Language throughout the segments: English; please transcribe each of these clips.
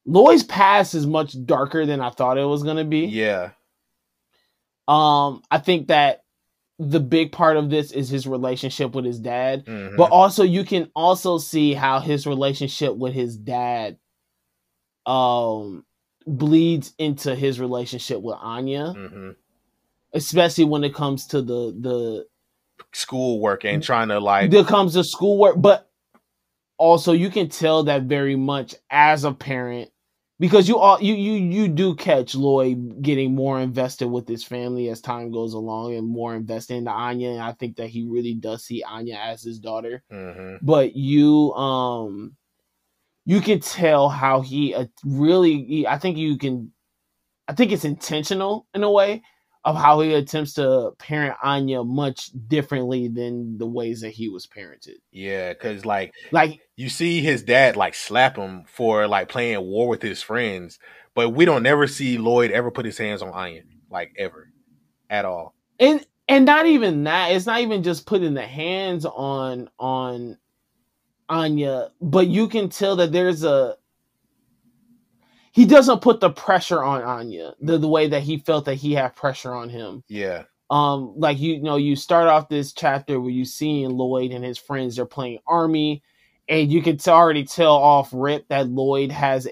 Loid's past is much darker than I thought it was gonna be. Yeah. I think that the big part of this is his relationship with his dad, Mm-hmm. but also you can also see how his relationship with his dad bleeds into his relationship with Anya, Mm-hmm. especially when it comes to the schoolwork and trying to like there comes the schoolwork, but also you can tell that very much as a parent, because you do catch Loid getting more invested with his family as time goes along and more invested into Anya, and I think that he really does see Anya as his daughter. Mm-hmm. But you can tell how he really, I think it's intentional in a way of how he attempts to parent Anya much differently than the ways that he was parented. Yeah, because like Like, you see his dad like slap him for like playing war with his friends, but we don't never see Loid ever put his hands on Anya, like ever, at all. and not even that. It's not even just putting the hands on Anya, but you can tell that he doesn't put the pressure on Anya the way that he felt that he had pressure on him. Yeah. Like you start off this chapter where you see Loid and his friends, they're playing army, and you can already tell off rip that Loid has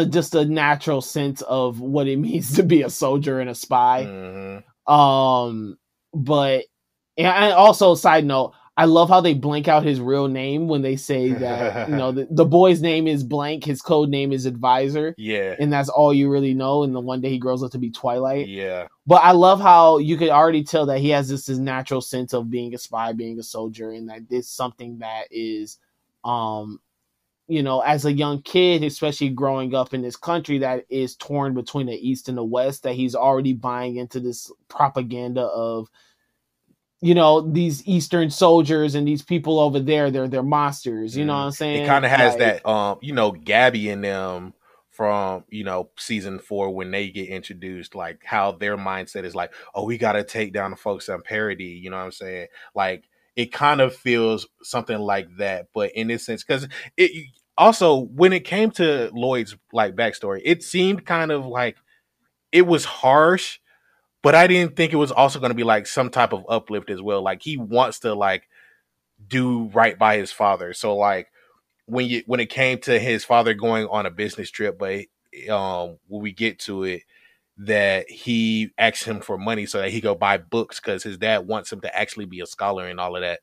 just a natural sense of what it means to be a soldier and a spy. Mm-hmm. But and also side note, I love how they blank out his real name when they say that the boy's name is blank, his code name is Advisor. Yeah. And that's all you really know. And the one day he grows up to be Twilight. Yeah. But I love how you could already tell that he has this natural sense of being a spy, being a soldier, and that this is something that is as a young kid, especially growing up in this country that is torn between the East and the West, that he's already buying into this propaganda of these Eastern soldiers and these people over there, they're monsters. You know what I'm saying? It kind of has that, Gabby in them from, season 4 when they get introduced, like how their mindset is like, oh, we got to take down the folks on parody. You know what I'm saying? Like it kind of feels something like that, but in this sense, because it also, when it came to Loid's like backstory, it seemed kind of like it was harsh, but I didn't think it was also going to be like some type of uplift as well. Like he wants to like do right by his father. So like when it came to his father going on a business trip, but when we get to it, that he asked him for money so that he go buy books because his dad wants him to actually be a scholar and all of that.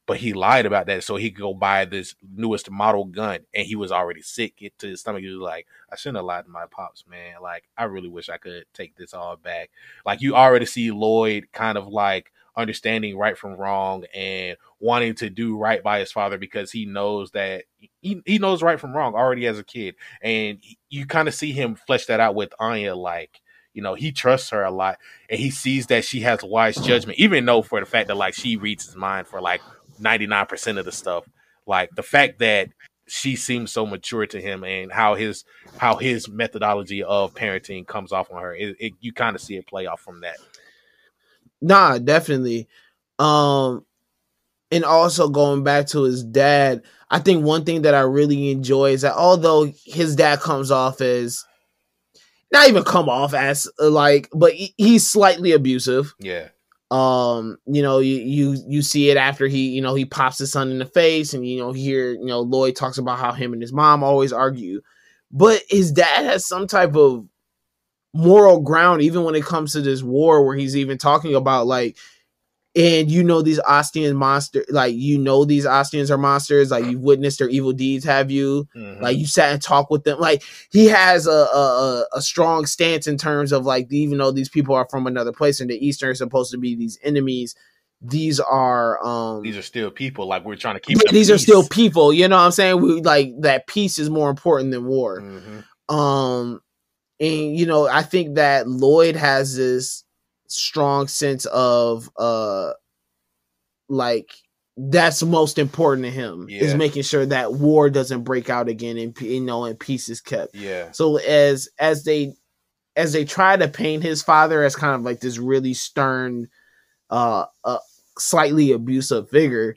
But he lied about that so he could go buy this newest model gun, and he was already sick. It to his stomach. He was like, I shouldn't have lied to my pops, man. Like, I really wish I could take this all back. Like, you already see Loid kind of like understanding right from wrong and wanting to do right by his father because he knows that he knows right from wrong already as a kid. And you kind of see him flesh that out with Anya, like, he trusts her a lot and he sees that she has wise judgment, even though for the fact that like she reads his mind for like 99% of the stuff. Like the fact that she seems so mature to him and how his methodology of parenting comes off on her, you kind of see it play off from that. Nah, definitely. And also going back to his dad, I think one thing that I really enjoy is that although his dad comes off as not even come off as but he's slightly abusive. Yeah. You see it after he pops his son in the face, and here Loid talks about how him and his mom always argue, but his dad has some type of moral ground even when it comes to this war, where he's even talking about like, and these Ostian monsters, like these Ostians are monsters, like you've witnessed their evil deeds, have you? Mm-hmm. Like you sat and talked with them. Like he has a strong stance in terms of like, even though these people are from another place and the Eastern are supposed to be these enemies, these are still people. Like we're trying to keep these peace. Are still people. You know what I'm saying? We like that peace is more important than war. Mm-hmm. And I think that Loid has this strong sense of like that's most important to him, is making sure that war doesn't break out again and and peace is kept. Yeah. So as they try to paint his father as kind of like this really stern, slightly abusive figure,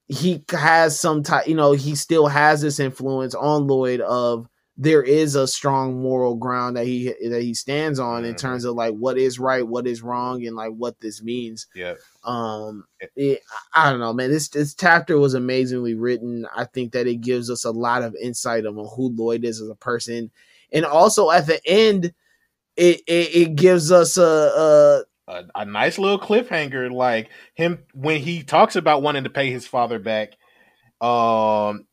he has some type, he still has this influence on Loid of there is a strong moral ground that he stands on in Mm-hmm. terms of like what is right, what is wrong, and like what this means. Yeah. Um, it, I don't know, man. This chapter was amazingly written. I think that it gives us a lot of insight on who Loid is as a person, and also at the end, it gives us A nice little cliffhanger, like him when he talks about wanting to pay his father back.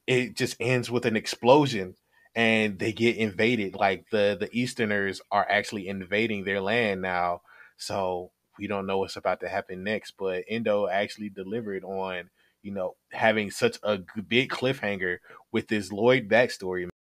It just ends with an explosion and they get invaded. Like the Easterners are actually invading their land now, so we don't know what's about to happen next. But Endo actually delivered on having such a big cliffhanger with this Loid backstory.